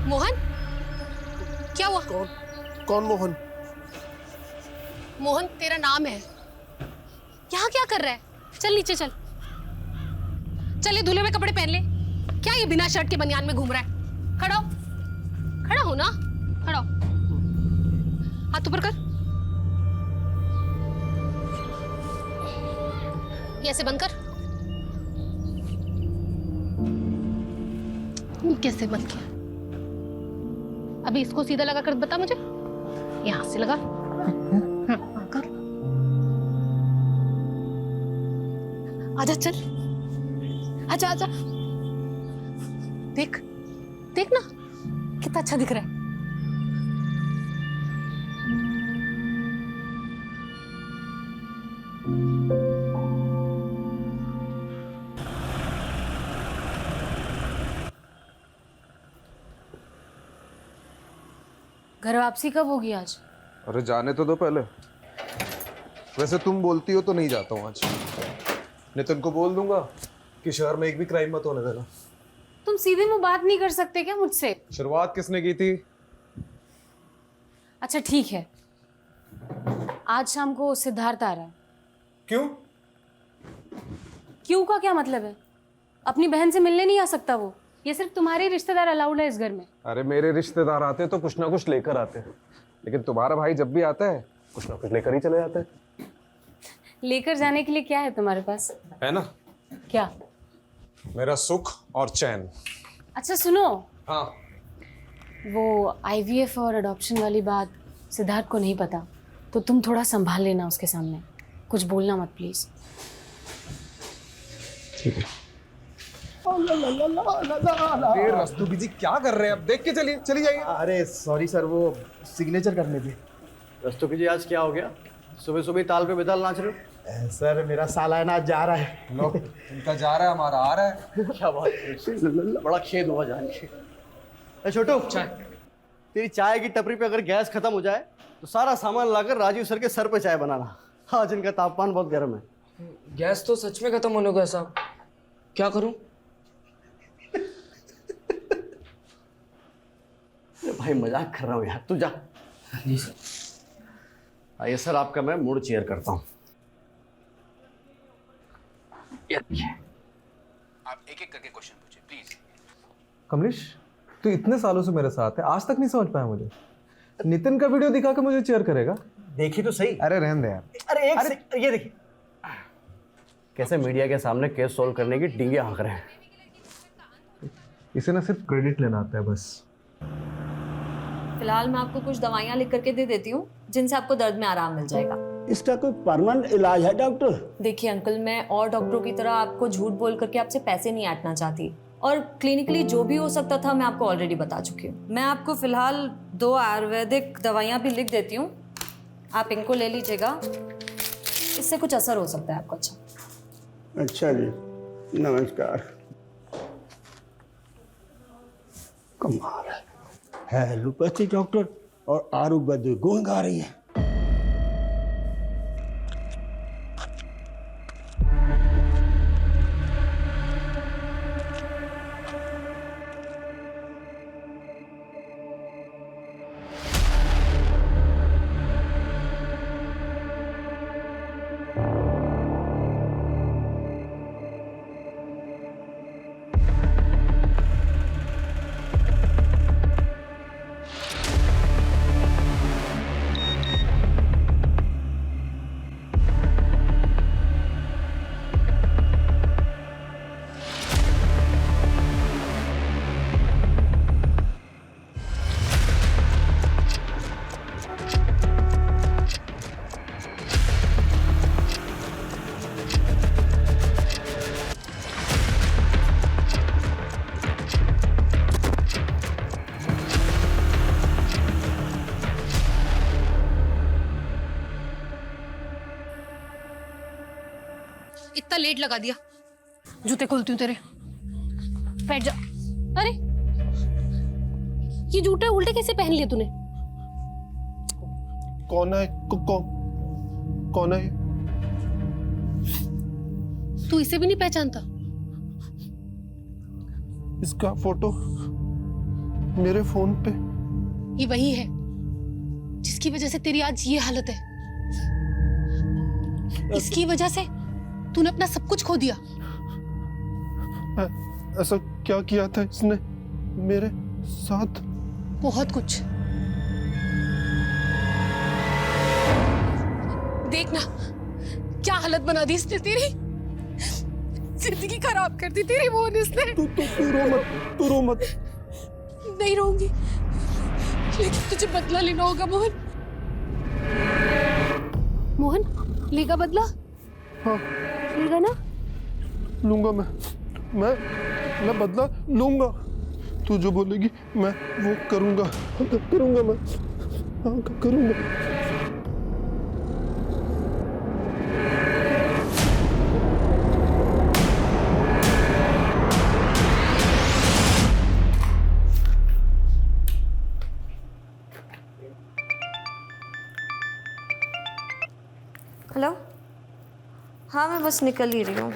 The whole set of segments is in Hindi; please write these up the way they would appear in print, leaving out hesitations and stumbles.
मोहन, मोहन, क्या हुआ? कौन मोहन? मोहन तेरा नाम है। यहाँ क्या कर रहा है? चल नीचे चल। चल ये धुले हुए कपड़े पहन ले। क्या ये बिना शर्ट के बनियान में घूम रहा है? खड़ा हो, खड़ा हो ना, खड़ा हो। हाथ ऊपर कर। ये ऐसे बंद कर। ये कैसे बंद किया? अभी इसको सीधा लगा कर बता मुझे। यहां से लगा। कर। आजा चल, आजा आजा। देख देख ना कितना अच्छा दिख रहा है। घर वापसी कब होगी आज? अरे जाने तो दो पहले। वैसे तुम बोलती हो तो नहीं जाता हूँ आज। नितिन को बोल दूंगा कि शहर में एक भी क्राइम मत होने देना। तुम सीधे मुंह बात नहीं कर सकते क्या मुझसे? शुरुआत किसने की थी? अच्छा ठीक है, आज शाम को सिद्धार्थ आ रहा है। क्यों? क्यों का क्या मतलब है? अपनी बहन से मिलने नहीं आ सकता वो? ये सिर्फ तुम्हारे रिश्तेदार अलाउड है इस घर में। अरे मेरे रिश्तेदार आते तो कुछ ना कुछ लेकर आते हैं, लेकिन तुम्हारा भाई जब भी आता है कुछ ना कुछ लेकर ही चले जाते हैं। लेकर जाने के लिए क्या है तुम्हारे पास? है ना, क्या? मेरा सुख और चैन। अच्छा सुनो, हाँ। वो IVF और अडॉप्शन वाली बात सिद्धार्थ को नहीं पता, तो तुम थोड़ा संभाल लेना उसके सामने। कुछ बोलना मत प्लीज। ठीक है। रस्तोगी जी क्या कर रहे हैं? अब देख के चलिए, चली जाइए। अरे सॉरी सर, वो सिग्नेचर करने थे। रस्तों जी आज क्या हो गया? सुबह सुबह ताल पे बेताल नाच रहे हो? सर मेरा सालाना आज जा रहा है। लो, उनका जा रहा है, हमारा आ रहा है। क्या बात है, बड़ा खेद हुआ जान के। ए छोटू, चाय। तेरी चाय की टपरी पे अगर गैस खत्म हो जाए तो सारा सामान लाकर राजीव सर के सर पे चाय बनाना। आज इनका तापमान बहुत गर्म है। गैस तो सच में खत्म होने को है साहब, क्या करूं? भाई मजाक कर रहा हूँ यार, तू जा। जी सर। आइए सर, आपका मैं मूड चेयर करता हूँ। आप एक एक करके क्वेश्चन पूछिए प्लीज। कमलेश, तू इतने सालों से मेरे साथ है, आज तक नहीं समझ पाया मुझे। नितिन का वीडियो दिखा के मुझे चेयर करेगा? देखी तो सही। अरे रहने दे यार। अरे ये देखिए कैसे मीडिया के सामने केस सोल्व करने की डींगे हाँक रहे हैं। इसे ना सिर्फ क्रेडिट लेना आता है बस। फिलहाल मैं आपको कुछ दवाइयाँ लिख करके दे देती हूँ जिनसे आपको दर्द में आराम मिल जाएगा। इसका कोई परमानेंट इलाज है डॉक्टर? देखिए अंकल, मैं और डॉक्टरों की तरह आपको झूठ बोल करके आपसे पैसे नहीं ऐंठना चाहती, और क्लिनिकली जो भी हो सकता था मैं आपको ऑलरेडी बता चुकी हूँ। मैं आपको फिलहाल 2 आयुर्वेदिक दवाइयाँ भी लिख देती हूँ, आप इनको ले लीजिएगा, इससे कुछ असर हो सकता है आपको। अच्छा जी, नमस्कार। कमाल है एलोपैथी डॉक्टर और आयुर्वेद गुण गा रही है। इतना लेट लगा दिया, जूते खोलती हूँ तेरे। बैठ जा। अरे ये जूते उल्टे कैसे पहन लिए तूने? कौन है? कौन है? तू इसे भी नहीं पहचानता? इसका फोटो मेरे फोन पे। ये वही है जिसकी वजह से तेरी आज ये हालत है। इसकी वजह से तूने अपना सब कुछ खो दिया। ऐसा क्या किया था इसने मेरे साथ? बहुत कुछ। देखना क्या हालत बना दी इसने तेरी। जिंदगी खराब कर दी तेरी मोहन इसने। तू रो मत। नहीं रहूंगी, लेकिन तुझे बदला लेना होगा मोहन। मोहन लेगा बदला? हाँ लेगा ना? लूंगा मैं बदला लूंगा। तू जो बोलेगी मैं वो करूंगा मैं। हाँ करूंगा। हेलो, हाँ मैं बस निकल ही रही हूँ।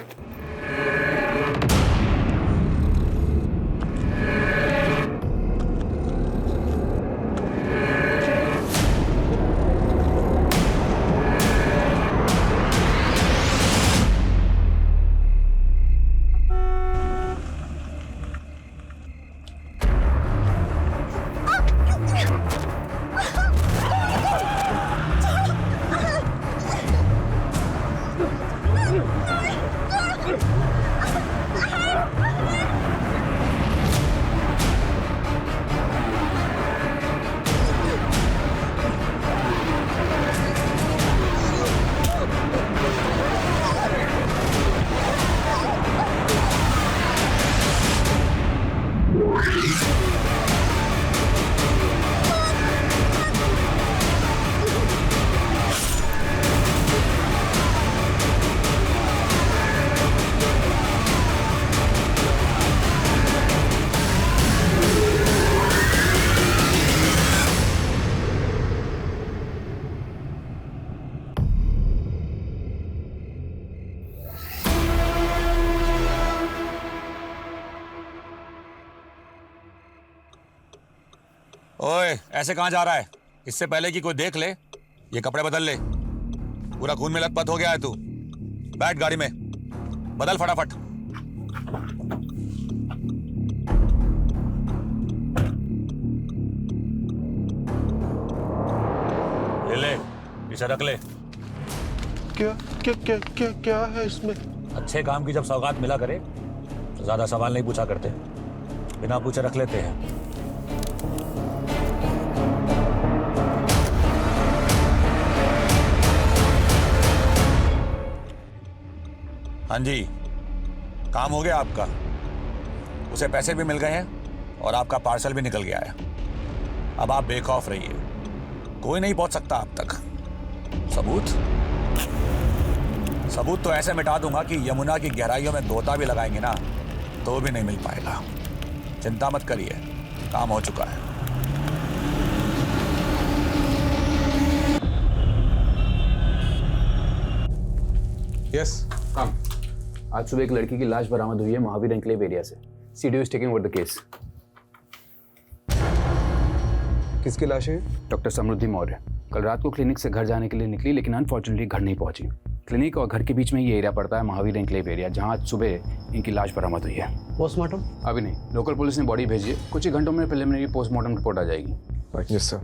ओए, ऐसे कहाँ जा रहा है? इससे पहले कि कोई देख ले, ये कपड़े बदल ले। पूरा खून में लथपथ हो गया है तू। बैठ गाड़ी में, बदल फटाफट। ले, इसे रख ले। क्या है इसमें? अच्छे काम की जब सौगात मिला करे तो ज्यादा सवाल नहीं पूछा करते, बिना पूछे रख लेते हैं। हाँ जी, काम हो गया आपका। उसे पैसे भी मिल गए हैं और आपका पार्सल भी निकल गया है। अब आप बेखौफ रहिए, कोई नहीं पहुंच सकता आप तक। सबूत तो ऐसे मिटा दूंगा कि यमुना की गहराइयों में गोता भी लगाएंगे ना तो भी नहीं मिल पाएगा। चिंता मत करिए, काम हो चुका है। Yes come. आज सुबह एक लड़की की लाश बरामद हुई है महावीर एन्क्लेव एरिया से। CDO is taking over the case. किसकी लाश है? डॉक्टर समृद्धि मौर्य कल रात को क्लिनिक से घर जाने के लिए निकली, लेकिन अनफॉर्चुनेटली घर नहीं पहुंची। क्लिनिक और घर के बीच में ये एरिया पड़ता है महावीर एन्क्लेव एरिया, जहां आज सुबह इनकी लाश बरामद हुई है। पोस्टमार्टम अभी नहीं, लोकल पुलिस ने बॉडी भेजी है। कुछ ही घंटों में प्रिलिमिनरी पोस्टमार्टम रिपोर्ट आ जाएगी। Yes sir.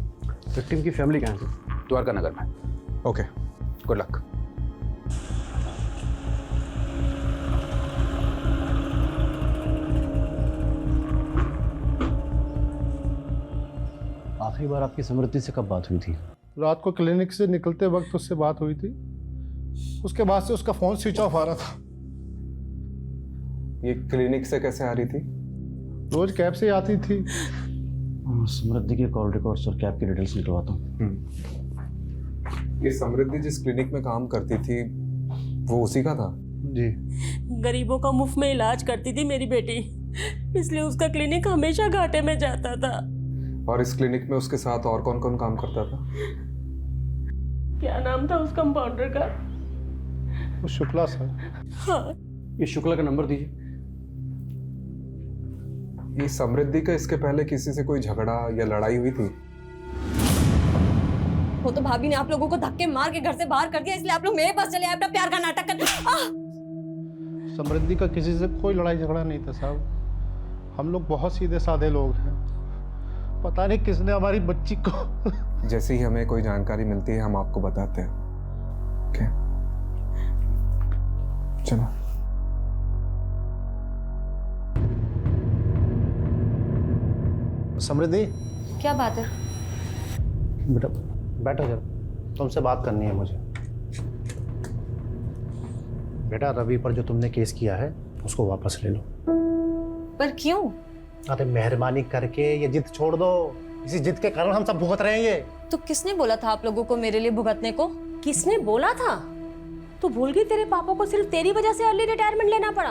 विक्टिम की फैमिली कहाँ है? द्वारका नगर में। Okay, good luck. आखिरी बार आपकी समृद्धि से कब बात हुई थी? रात को क्लिनिक से निकलते वक्त उससे बात हुई थी। उसके बाद से उसका फोन स्विच ऑफ आ रहा था। ये क्लिनिक से कैसे आ रही थी? रोज कैब से आती थी। समृद्धि के कॉल रिकॉर्ड्स और कैब की डिटेल्स निकलवाता हूँ। ये समृद्धि जिस क्लिनिक में काम करती थी वो उसी का था? जी। गरीबों का मुफ्त में इलाज करती थी मेरी बेटी, इसलिए उसका क्लिनिक हमेशा घाटे में जाता था। और इस क्लिनिक में उसके साथ और कौन कौन काम करता था? क्या नाम था उस कंपाउंडर का? वो शुक्ला सर। हाँ, ये शुक्ला का नंबर दीजिए। ये समृद्धि का इसके पहले किसी से कोई झगड़ा या लड़ाई हुई थी? वो तो भाभी ने आप लोगों को धक्के मार के घर से बाहर कर दिया, इसलिए आप लोग मेरे पास चले आए अपना प्यार का नाटक कर। समृद्धि का किसी से कोई लड़ाई झगड़ा नहीं था साहब। हम लोग बहुत सीधे साधे लोग हैं। पता नहीं किसने हमारी बच्ची को जैसे ही हमें कोई जानकारी मिलती है हम आपको बताते हैं। ओके चलो। समृद्धि, क्या बात है? बेटा बैठो जरा, तुमसे बात करनी है मुझे। बेटा रवि पर जो तुमने केस किया है उसको वापस ले लो। पर क्यों? अरे मेहरबानी करके ये जिद छोड़ दो। इसी जिद के कारण हम सब भुगत रहे हैं ये। तो किसने बोला था आप लोगों को मेरे लिए भुगतने को? किसने बोला था? तू भूल गई तेरे पापा को सिर्फ तेरी वजह से अर्ली रिटायरमेंट लेना पड़ा,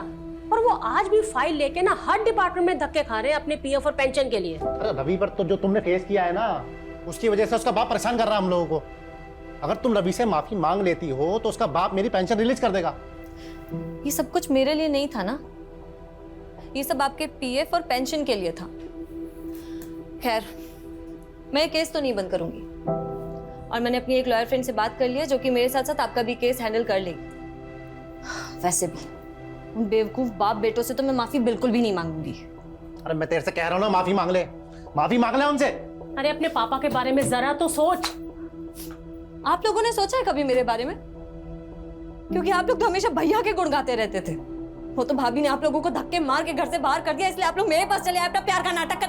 और वो आज भी फाइल लेके ना हर डिपार्टमेंट में धक्के खा रहे हैं अपने पीएफ और पेंशन के लिए। अरे रवि पर तो जो तुमने केस किया है ना, उसकी वजह से उसका बाप परेशान कर रहा है हम लोगों को। अगर तुम रवि से माफी मांग लेती हो तो उसका बाप मेरी पेंशन रिलीज कर देगा। ये सब कुछ मेरे लिए नहीं था ना, ये सब आपके पीएफ और पेंशन के लिए था। खैर, मैं केस तो नहीं बंद करूंगी, और मैंने अपनी एक लॉयर फ्रेंड से बात कर ली है जो कि मेरे साथ साथ आपका भी केस हैंडल कर लेगी। वैसे भी उन बेवकूफ बाप बेटों से तो मैं माफी बिल्कुल भी नहीं मांगूंगी। अरे मैं तेरे से कह रहा हूँ ना, माफी मांग ले उनसे। अरे अपने पापा के बारे में जरा तो सोच। आप लोगों ने सोचा है कभी मेरे बारे में? क्योंकि आप लोग तो हमेशा भैया के गुण गाते रहते थे। वो तो भाभी ने आप लोगों को धक्के मार के घर से बाहर कर दिया, इसलिए आप लोग मेरे पास चले आए अपना प्यार का नाटक कर।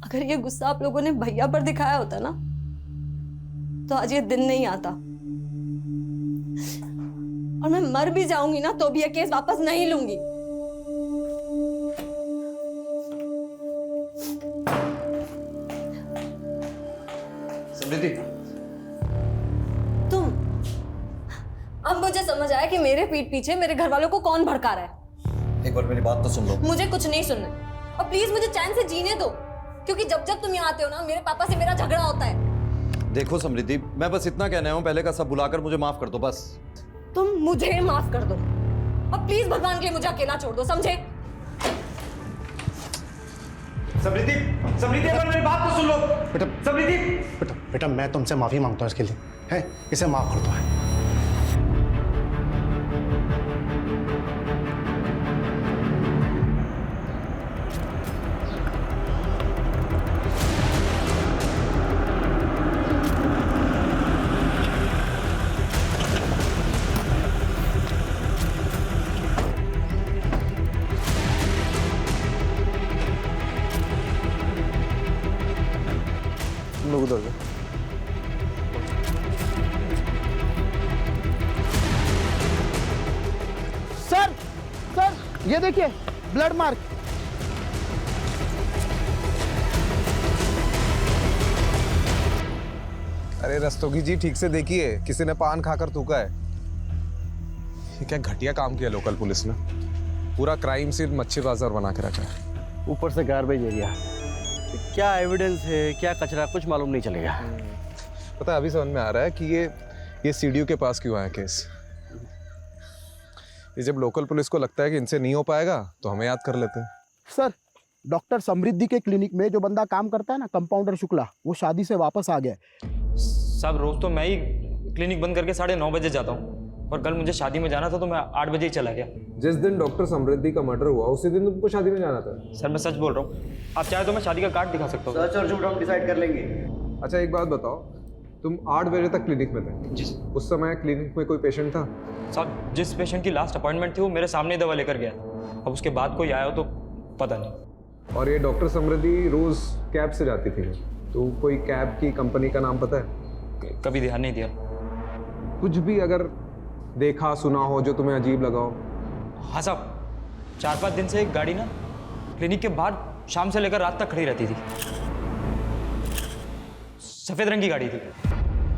अगर ये गुस्सा आप लोगों ने भैया पर दिखाया होता ना, तो आज ये दिन नहीं आता, और मैं मर भी जाऊंगी ना तो भी ये केस वापस नहीं लूंगी। समृद्धि, तुम, अब मुझे समझ आया कि मेरे पीठ पीछे मेरे घर वालों को कौन भड़का रहा है। एक बार मेरी बात तो सुन लो। मुझे कुछ नहीं सुनना, और प्लीज मुझे चैन से जीने दो, क्योंकि जब जब तुम यहाँ आते हो ना, मेरे पापा से मेरा झगड़ा होता है। देखो समृद्धि, मैं बस इतना कहना हूँ, पहले का सब बुलाकर मुझे माफ कर दो बस। तुम मुझे माफ कर दो, और प्लीज भगवान के लिए मुझे अकेला छोड़ दो, समझे? समृद्धि, समृद्धि एक बार मेरी बात तो सुन लो। बेटा समृद्धि, बेटा मैं तुमसे माफी मांगता हूँ इसके लिए, है? इसे माफ कर दो। है लोग उधर जाओ। सर ये देखिए ब्लड मार्क। अरे रस्तोगी जी, ठीक से देखिए, किसी ने पान खाकर थूका है। ये क्या घटिया काम किया लोकल पुलिस ने। पूरा क्राइम सीन मच्छी बाजार बना के रखा है। ऊपर से गार्बेज एरिया। क्या एविडेंस है, क्या कचरा, कुछ मालूम नहीं चलेगा। पता है, अभी समझ में आ रहा है कि ये सीडीओ के पास क्यों आया केस। ये जब लोकल पुलिस को लगता है कि इनसे नहीं हो पाएगा तो हमें याद कर लेते हैं। सर, डॉक्टर समृद्धि के क्लिनिक में जो बंदा काम करता है ना, कंपाउंडर शुक्ला, वो शादी से वापस आ गया। साहब रोज तो मैं ही क्लिनिक बंद करके 9:30 बजे जाता हूँ, और कल मुझे शादी में जाना था तो मैं 8 बजे ही चला गया। जिस दिन डॉक्टर समृद्धि का मर्डर हुआ उसी दिन तुमको शादी में जाना था। सर मैं सच बोल रहा हूँ, आप चाहे तो मैं शादी का कार्ड दिखा सकता हूँ। सच और झूठ हम डिसाइड कर लेंगे। अच्छा एक बात बताओ, तुम 8 बजे तक क्लिनिक में थे? जी। उस समय क्लिनिक में कोई पेशेंट था? साहब जिस पेशेंट की लास्ट अपॉइंटमेंट थी वो मेरे सामने दवा लेकर गया, अब उसके बाद कोई आया हो तो पता नहीं। और ये डॉक्टर समृद्धि रोज कैब से जाती थी, तो कोई कैब की कंपनी का नाम पता है? कभी ध्यान नहीं दिया। कुछ भी अगर देखा सुना हो जो तुम्हें अजीब लगा हो? हाँ साहब, 4-5 दिन से एक गाड़ी ना क्लिनिक के बाहर शाम से लेकर रात तक खड़ी रहती थी। सफेद रंग की गाड़ी थी।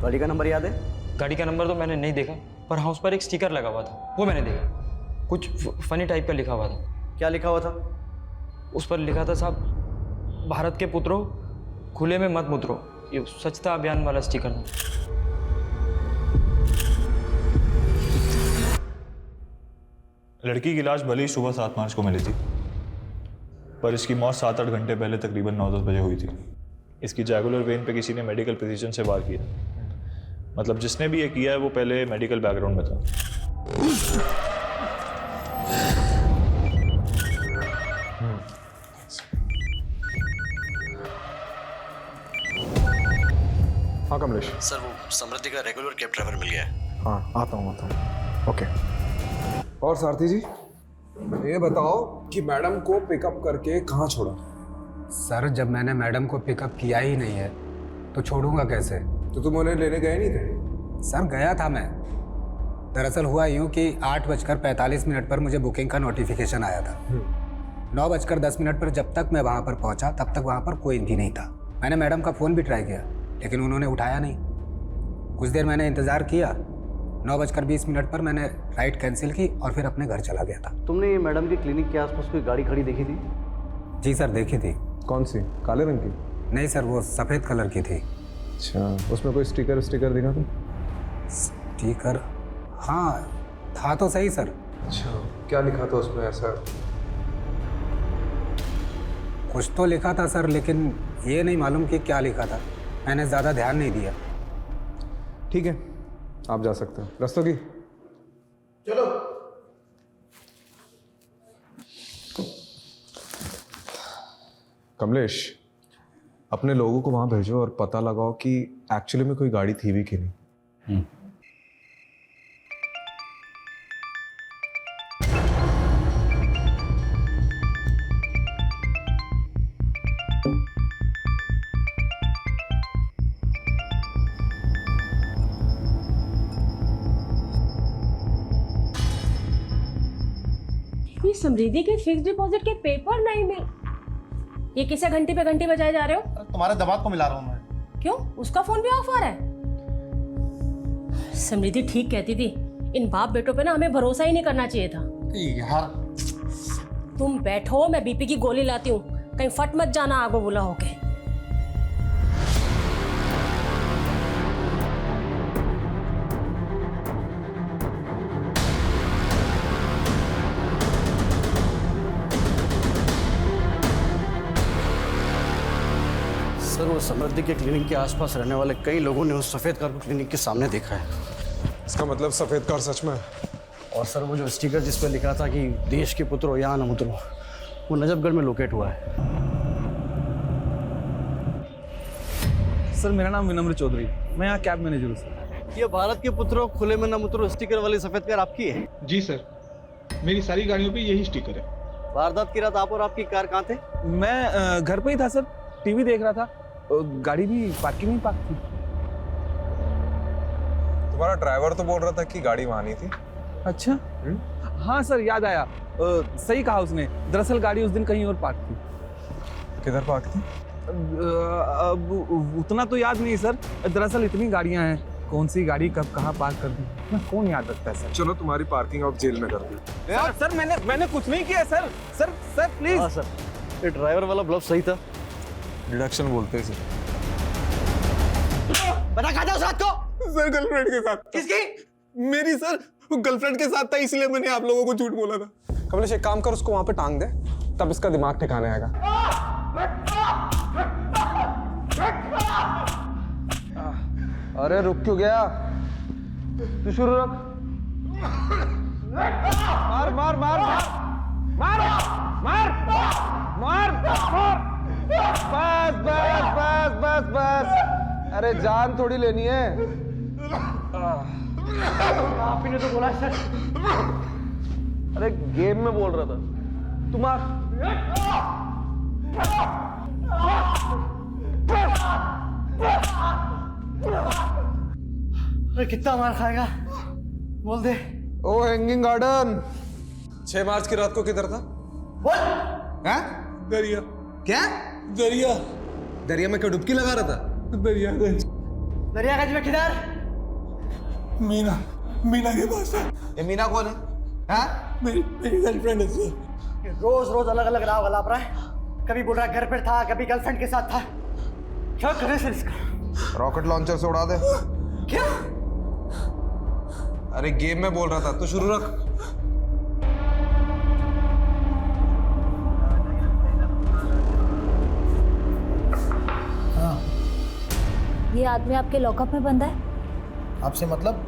गाड़ी का नंबर याद है? गाड़ी का नंबर तो मैंने नहीं देखा, पर हाँ उस पर एक स्टिकर लगा हुआ था, वो मैंने देखा। कुछ फनी टाइप का लिखा हुआ था। क्या लिखा हुआ था? उस पर लिखा था साहब, भारत के पुत्रों खुले में मत मुतरो। ये स्वच्छता अभियान वाला स्टिकर था। लड़की की लाश भले ही सुबह 7 मार्च को मिली थी, पर इसकी मौत 7-8 घंटे पहले तकरीबन 9-10 बजे हुई थी। इसकी जैगुलर वेन पे किसी ने मेडिकल प्रिसीजन से वार किया। मतलब जिसने भी ये किया है वो पहले मेडिकल बैकग्राउंड में था। हाँ कमलेश। सर वो समृद्धि का रेगुलर कैब ड्राइवर मिल गया है। हाँ आता हूँ ओके। और सारथी जी ये बताओ कि मैडम को पिकअप करके कहाँ छोड़ा? सर जब मैंने मैडम को पिकअप किया ही नहीं है तो छोड़ूंगा कैसे? तो तुम उन्हें लेने गए नहीं थे? सर गया था मैं। दरअसल हुआ यूँ कि 8:45 पर मुझे बुकिंग का नोटिफिकेशन आया था। 9:10 पर जब तक मैं वहाँ पर पहुँचा तब तक वहाँ पर कोई भी नहीं था। मैंने मैडम का फ़ोन भी ट्राई किया लेकिन उन्होंने उठाया नहीं। कुछ देर मैंने इंतज़ार किया। 9:20 पर मैंने राइड कैंसिल की और फिर अपने घर चला गया था। तुमने ये मैडम के क्लिनिक के आसपास कोई गाड़ी खड़ी देखी थी? जी सर देखी थी। कौन सी? काले रंग की? नहीं सर वो सफ़ेद कलर की थी। अच्छा उसमें कोई स्टिकर दिखा था? स्टिकर हाँ था तो सही सर। अच्छा क्या लिखा था उसमें ऐसा? कुछ तो लिखा था सर लेकिन ये नहीं मालूम कि क्या लिखा था। मैंने ज़्यादा ध्यान नहीं दिया। ठीक है आप जा सकते हो। रस्तोगी चलो। कमलेश अपने लोगों को वहां भेजो और पता लगाओ कि एक्चुअली में कोई गाड़ी थी भी कि नहीं। ये समृद्धि के फिक्स डिपॉजिट के पेपर नहीं मिल। ये किसे घंटे पे घंटे बजाए जा रहे हो? तुम्हारे दमाग को मिला रहा हूँ मैं। क्यों उसका फोन भी ऑफ आ रहा है? समृद्धि ठीक कहती थी, इन बाप बेटों पे ना हमें भरोसा ही नहीं करना चाहिए था। यार तुम बैठो मैं बीपी की गोली लाती हूँ, कहीं फट मत जाना आगो बुला होके। सर वो समृद्धि के क्लिनिक के आसपास रहने वाले कई लोगों ने उस सफ़ेद कार को क्लिनिक के सामने देखा है। इसका मतलब सफ़ेद कार सच में है? और सर वो जो स्टिकर जिस पर लिखा था कि देश के पुत्रो यहाँ न उतरो, वो नजफगढ़ में लोकेट हुआ है। सर मेरा नाम विनम्र चौधरी, मैं यहाँ कैब मैनेजर हूँ सर। ये भारत के पुत्रों खुले में न उतरो स्टिकर वाली सफ़ेद कार आपकी है? जी सर, मेरी सारी गाड़ियों पे यही स्टिकर है। वारदात की रात आप और आपकी कार कहाँ थे? मैं घर पे ही था सर, टीवी देख रहा था। गाड़ी भी पार्किंग में पार्क थी। तुम्हारा ड्राइवर तो बोल रहा था कि गाड़ी वहां नहीं थी। अच्छा हाँ सर याद आया, सही कहा उसने। दरअसल गाड़ी उस दिन कहीं और पार्क थी। किधर पार्क थी? अब उतना तो याद नहीं सर। दरअसल इतनी गाड़ियां हैं, कौन सी गाड़ी कब कहाँ पार्क कर दी मैं कौन याद रखता है सर। चलो तुम्हारी पार्किंग अब जेल में कर दी। सर मैंने कुछ नहीं किया सर। Sir please. हाँ सर ये ड्राइवर वाला ब्लफ सही था। डिडक्शन बोलते हैं बता कहाँ था उस रात को? सर गर्लफ्रेंड के साथ। किसकी? मेरी सर, गर्लफ्रेंड के साथ था इसलिए मैंने आप लोगों को झूठ बोला था। कमलेश एक काम कर उसको वहां पे टांग दे, तब इसका दिमाग ठिकाने आएगा। अरे रुक क्यों गया? तू शुरू रख। मार मार मार मार मार मार मार। बस बस बस बस बस। अरे जान थोड़ी लेनी है। आप ही ने तो बोला सर। अरे गेम में बोल रहा था। तुम्हारा अरे कितना मार खाएगा बोल दे। ओ हैंगिंग गार्डन 6 मार्च की रात को किधर था? हैं? दरिया। क्या? दरिया। दरिया में क्या डुबकी लगा रहा था? दरियागंज। दरियागंज में किधर? मीना के पास है। ये मीना कौन है? हाँ? मेरी गर्लफ्रेंड है सर। रोज रोज अलग अलग राह वाला रहा है। कभी बोल रहा घर पर था, कभी गर्लफ्रेंड के साथ था। क्या करे सर इसका? रॉकेट लॉन्चर से उड़ा दे। क्या? अरे गेम में बोल रहा था, तू शुरू रख। ये आदमी आपके लॉकअप में बंद है? आपसे मतलब?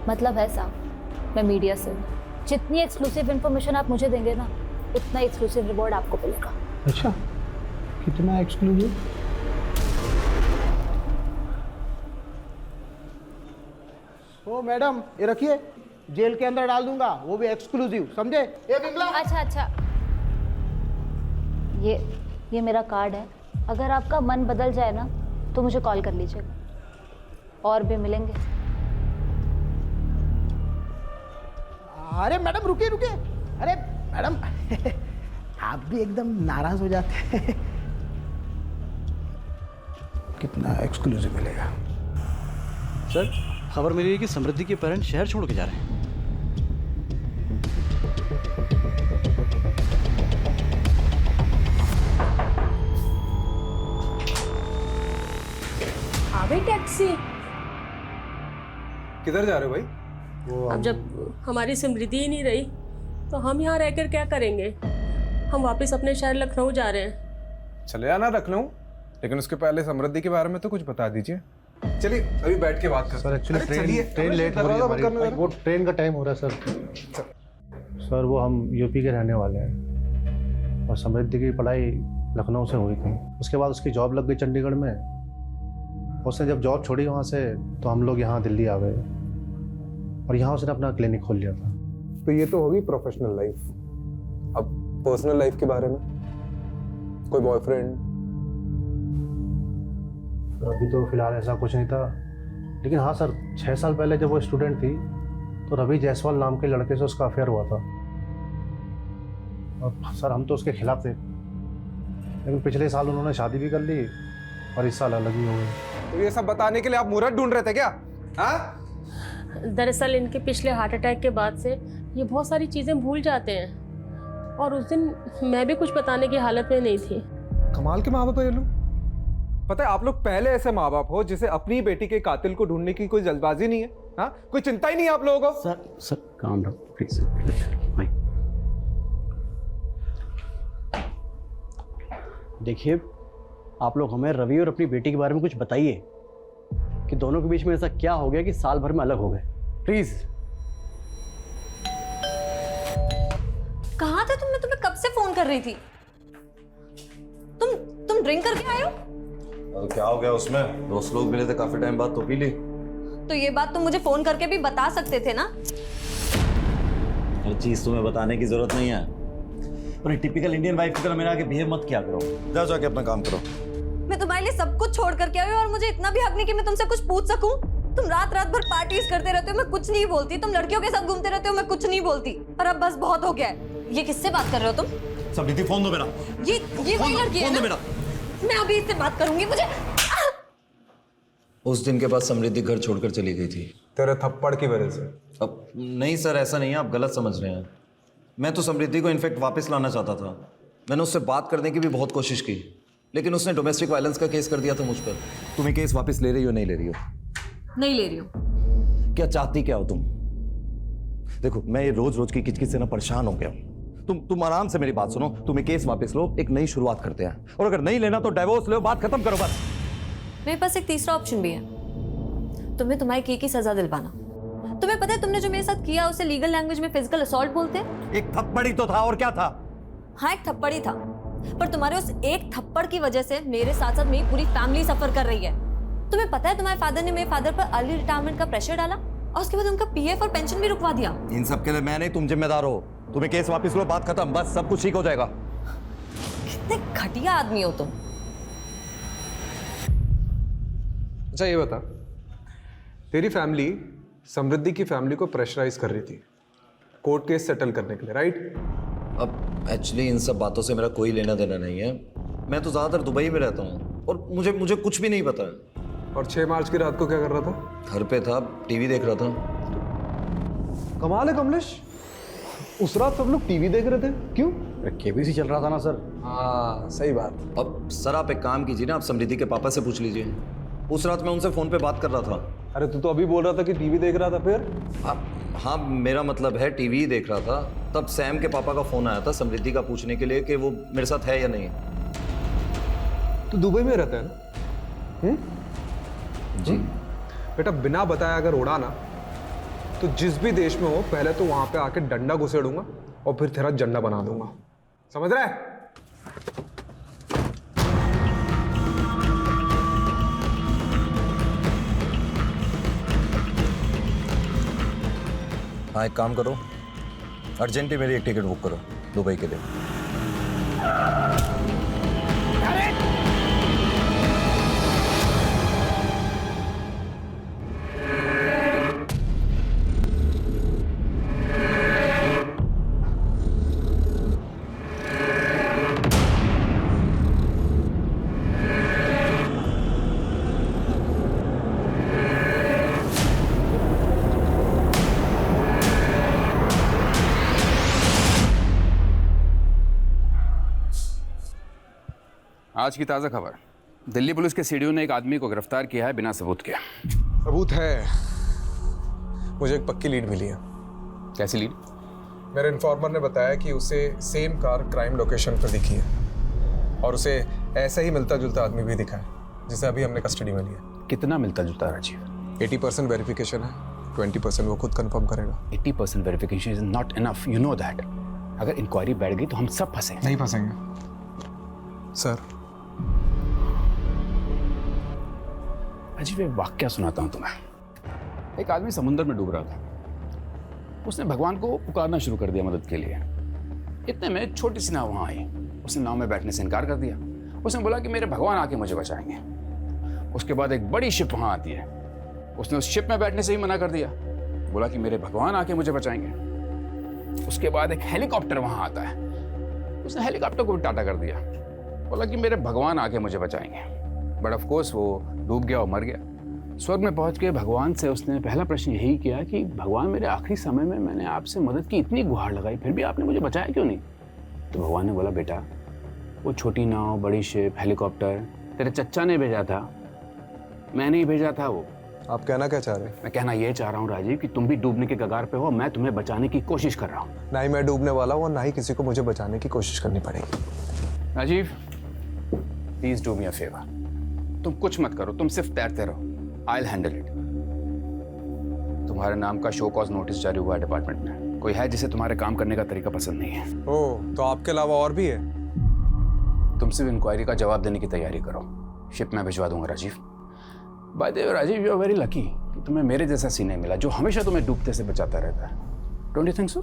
मतलब है साहब, मैं मीडिया से हूँ। जितनी एक्सक्लूसिव इन्फॉर्मेशन आप मुझे देंगे ना, उतना एक्सक्लूसिव रिवॉर्ड आपको मिलेगा। अच्छा, कितना एक्सक्लूसिव? ओ मैडम, ये रखिए, जेल के अंदर डाल दूंगा, वो भी एक्सक्लूसिव, समझे? ए बिमला। अच्छा, ये मेरा कार्ड है। अगर आपका मन बदल जाए ना तो मुझे कॉल कर लीजिएगा, और भी मिलेंगे। अरे मैडम रुकिए, अरे मैडम आप भी एकदम नाराज हो जाते हैं। कितना एक्सक्लूसिव मिलेगा? सर, खबर मिली है कि समृद्धि के पेरेंट्स शहर छोड़ के जा रहे हैं। आ गई टैक्सी। किधर जा रहे हो भाई? अब जब हमारी समृद्धि ही नहीं रही तो हम यहाँ रहकर क्या करेंगे? हम वापस अपने शहर लखनऊ जा रहे हैं। चले आना लखनऊ, लेकिन उसके पहले समृद्धि के बारे में तो कुछ बता दीजिए। चलिए अभी बैठ के बात करते हैं। सर एक्चुअली ट्रेन लेट हो रही है हमारी, वो ट्रेन का टाइम हो रहा है सर, वो हम यूपी के रहने वाले हैं और समृद्धि की पढ़ाई लखनऊ से हुई थी। उसके बाद उसकी जॉब लग गई चंडीगढ़ में। उसने जब जॉब छोड़ी वहाँ से तो हम लोग यहाँ दिल्ली आ गए और यहाँ उसने अपना क्लिनिक खोल लिया था। तो ये तो होगी प्रोफेशनल लाइफ। अब पर्सनल लाइफ के बारे में, कोई बॉयफ्रेंड? अभी तो फिलहाल ऐसा कुछ नहीं था, लेकिन हाँ सर, 6 साल पहले जब वो स्टूडेंट थी तो रवि जायसवाल नाम के लड़के से उसका अफेयर हुआ था। और सर हम तो उसके खिलाफ थे, लेकिन पिछले साल उन्होंने शादी भी कर ली और इस साल अलग ही हो गए। तो ये सब बताने के लिए आप मुहूर्त ढूंढ रहे थे क्या? हाँ? दरअसल इनके पिछले हार्ट अटैक के बाद से ये बहुत सारी चीज़ें भूल जाते हैं, और उस दिन मैं भी कुछ बताने की हालत में नहीं थी। कमाल के माँ बाप है ये लोग। पता है आप लोग पहले ऐसे माँ बाप हो जिसे अपनी बेटी के कातिल को ढूंढने की कोई जल्दबाजी नहीं है। हाँ, कोई चिंता ही नहीं है आप लोगों को। सर काम डाउन प्लीज भाई। देखिए, आप लोग हमें रवि और अपनी बेटी के बारे में कुछ बताइए कि दोनों के बीच में ऐसा क्या हो गया कि साल भर में अलग हो गए, प्लीज। कहाँ थे तुम? मैं तुम्हें कब से फोन कर रही थी। तुम ड्रिंक करके आए हो? क्या हो गया उसमें? दोस्त लोग मिले थे काफी टाइम बाद तो पी ली। तो ये बात तुम मुझे फोन करके भी बता सकते थे ना। हर चीज तुम्हें बताने की जरूरत नहीं है। और टिपिकल इंडियन वाइफ की तरह मेरे आगे बिहेव मत किया करो। जाओ जाके अपना काम करो। मैं तुम्हारे लिए सब कुछ छोड़ करके आई हूँ और मुझे इतना भी हक नहीं कि मैं तुमसे कुछ पूछ सकूं। तुम रात भर पार्टीज करते रहते हो, मैं कुछ नहीं बोलती। तुम लड़कियों के साथ घूमते रहते हो, मैं कुछ नहीं बोलती। पर अब बस बहुत हो गया है। ये किससे बात कर रहे हो तुम? समृद्धि फोन दो मेरा। ये वही लड़की है ना? मैं अभी इससे बात करूंगी। मुझे उस दिन के बाद समृद्धि घर छोड़कर चली गई थी तेरे थप्पड़ की वजह से। अब नहीं सर, ऐसा नहीं है, आप गलत समझ रहे हैं। मैं तो समृद्धि को इनफैक्ट वापस लाना चाहता था। मैंने उससे बात करने की भी बहुत कोशिश की, लेकिन उसने डोमेस्टिक वायलेंस का केस कर दिया था मुझ पर। तुम्हें केस वापस ले रही हो नहीं ले रही हो? नहीं ले रही हूँ। क्या चाहती क्या हो तुम? देखो, मैं ये रोज रोज की किचकिच से ना परेशान हो गया हूँ। तुम आराम से मेरी बात सुनो। तुम्हें केस वापस लो, एक नई शुरुआत करते हैं, और अगर नहीं लेना तो डाइवोर्स लो, बात खत्म करो बस। मेरे पास एक तीसरा ऑप्शन भी है। तुम्हें तुम्हारे की सजा दिलवाना। तुम्हें पता है तुमने जो मेरे साथ किया उसे लीगल लैंग्वेज में फिजिकल असॉल्ट बोलते हैं। एक थप्पड़ ही तो था, और क्या था? हाँ, एक थप्पड़ ही था, पर तुम्हारे उस एक थप्पड़ की वजह से मेरे साथ साथ मेरी पूरी फैमिली सफर कर रही है। तुम्हें पता है तुम्हारे फादर ने मेरे फादर पर अर्ली रिटायरमेंट का प्रेशर डाला और उसके बाद उनका पीएफ और पेंशन भी रुकवा दिया। इन सब के लिए मैं नहीं, तुम जिम्मेदार हो। तुम्हें केस वापस लो, बात खत्म, बस सब कुछ ठीक हो जाएगा। कितने घटिया आदमी हो तुम। अच्छा ये बता, तेरी फैमिली समृद्धि की फैमिली को प्रेशराइज कर रही थी कोर्ट केस सेटल करने के लिए, राइट? अब एक्चुअली इन सब बातों से मेरा कोई लेना देना नहीं है। मैं तो ज़्यादातर दुबई में रहता हूँ और मुझे कुछ भी नहीं पता है। और 6 मार्च की रात को क्या कर रहा था? घर पे था, टीवी देख रहा था। कमाल है कमलेश, उस रात सब लोग टीवी देख रहे थे, क्यों? केबीसी चल रहा था ना सर। हाँ सही बात। अब सर आप एक काम कीजिए ना, आप समृद्धि के पापा से पूछ लीजिए। उस रात मैं उनसे फ़ोन पे बात कर रहा था। अरे तू तो अभी बोल रहा था कि टीवी देख रहा था, फिर? हाँ, मेरा मतलब है टीवी देख रहा था। तब सैम के पापा का फ़ोन आया था समृद्धि का पूछने के लिए कि वो मेरे साथ है या नहीं। तू दुबई में रहता है ना? जी बेटा बिना बताए अगर उड़ा ना तो जिस भी देश में हो पहले तो वहां पे आके डंडा घुसेड़ूंगा और फिर तेरा झंडा बना दूंगा, समझ रहा है? हाँ, एक काम करो, अर्जेंटली मेरी एक टिकट बुक करो दुबई के लिए। आज की ताज़ा खबर, दिल्ली पुलिस के सीडीओ ने एक आदमी को गिरफ्तार किया है बिना सबूत के। सबूत है, मुझे एक पक्की लीड मिली है। कैसी लीड? मेरे इन्फॉर्मर ने बताया कि उसे सेम कार क्राइम लोकेशन पर दिखी है और उसे ऐसा ही मिलता जुलता आदमी भी दिखा है जिसे अभी हमने कस्टडी में लिया। कितना मिलता जुलता राजीव? 80% वेरिफिकेशन है, 20% वो खुद कंफर्म करेगा। 80% verification is not enough, you know that. अगर इंक्वायरी बैठ गई तो हम सब फंसेंगे। नहीं फंसेंगे सर। अजीब एक वाक्य सुनाता हूं तुम्हें। एक आदमी समुद्र में डूब रहा था, उसने भगवान को पुकारना शुरू कर दिया मदद के लिए। इतने में छोटी सी नाव वहां आई, उसने नाव में बैठने से इनकार कर दिया। उसने बोला कि मेरे भगवान आके मुझे बचाएंगे। उसके बाद एक बड़ी शिप वहां आती है, उसने उस शिप में बैठने से ही मना कर दिया, बोला कि मेरे भगवान आके मुझे बचाएंगे। उसके बाद एक हेलीकॉप्टर वहां आता है, उसने हेलीकॉप्टर को भी टाटा कर दिया, बोला कि मेरे भगवान आके मुझे बचाएंगे। बट ऑफ कोर्स वो डूब गया और मर गया। स्वर्ग में पहुंच के भगवान से उसने पहला प्रश्न यही किया कि भगवान मेरे आखिरी समय में मैंने आपसे मदद की, इतनी गुहार लगाई, फिर भी आपने मुझे बचाया क्यों नहीं? तो भगवान ने बोला बेटा वो छोटी नाव, बड़ी शिप, हेलीकॉप्टर तेरे चच्चा ने भेजा था, मैंने ही भेजा था। वो आप कहना क्या चाह रहे हैं? मैं कहना ये चाह रहा हूँ राजीव कि तुम भी डूबने के कगार पे हो, मैं तुम्हें बचाने की कोशिश कर रहा हूँ। ना ही मैं डूबने वाला हूँ और ना ही किसी को मुझे बचाने की कोशिश करनी पड़ेगी। Rajiv please do me a favour, तुम कुछ मत करो, तुम सिर्फ तैरते रहो, आई विल हैंडल इट। तुम्हारे नाम का शो कॉज नोटिस जारी हुआ है डिपार्टमेंट में। कोई है जिसे तुम्हारे काम करने का तरीका पसंद नहीं है? ओह, तो आपके अलावा और भी है? तुम सिर्फ इंक्वायरी का जवाब देने की तैयारी करो, शिप में भिजवा दूंगा Rajiv. By the way Rajiv, you are very lucky कि तुम्हें मेरे जैसा सीने मिला जो हमेशा तुम्हें डूबते से बचाता रहता है। Don't you think so?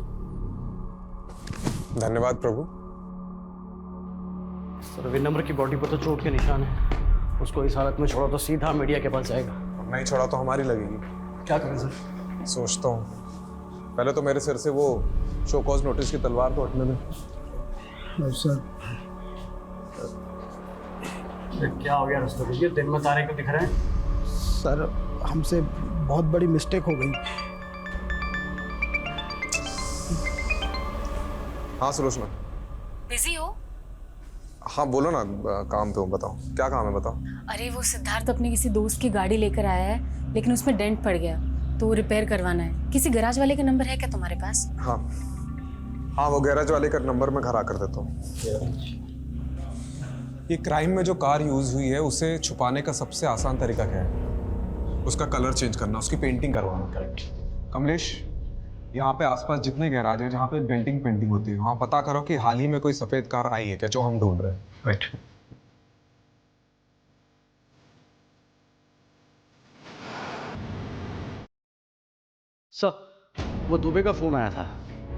धन्यवाद प्रभु। सर विनम्र की बॉडी पर तो चोट के निशान है, उसको इस हालत में छोड़ा तो सीधा मीडिया के पास जाएगा। नहीं छोड़ा तो हमारी लगेगी। क्या करें सर? सोचता हूँ पहले तो मेरे सिर से वो शो कॉज नोटिस की तलवार तो हटने में। सर क्या हो गया रस्तों? दिन में तारे को दिख रहे हैं? सर हमसे बहुत बड़ी मिस्टेक हो गई। हाँ सुलोचना। बिजी हो? हाँ बोलो ना, काम पे हूँ, बताओ क्या काम है, बताओ। अरे वो सिद्धार्थ अपने किसी दोस्त की गाड़ी लेकर आया है, लेकिन उसमें डेंट पड़ गया तो वो रिपेयर करवाना है। किसी गैराज वाले का नंबर है क्या तुम्हारे पास? हाँ हाँ, वो गैराज वाले का नंबर मैं घर आकर देता हूँ। ये क्राइम में जो कार यूज हुई है उसे छुपाने का सबसे आसान तरीका क्या है? उसका कलर चेंज करना, उसकी पेंटिंग करवाना। कमलेश, यहाँ पे आसपास जितने गैराज हैं जहाँ पे पेंटिंग होती है, वहाँ पता करो कि हाल ही में कोई सफेद कार आई है क्या जो हम ढूंढ रहे हैं। राइट। सर वो दुबे का फोन आया था,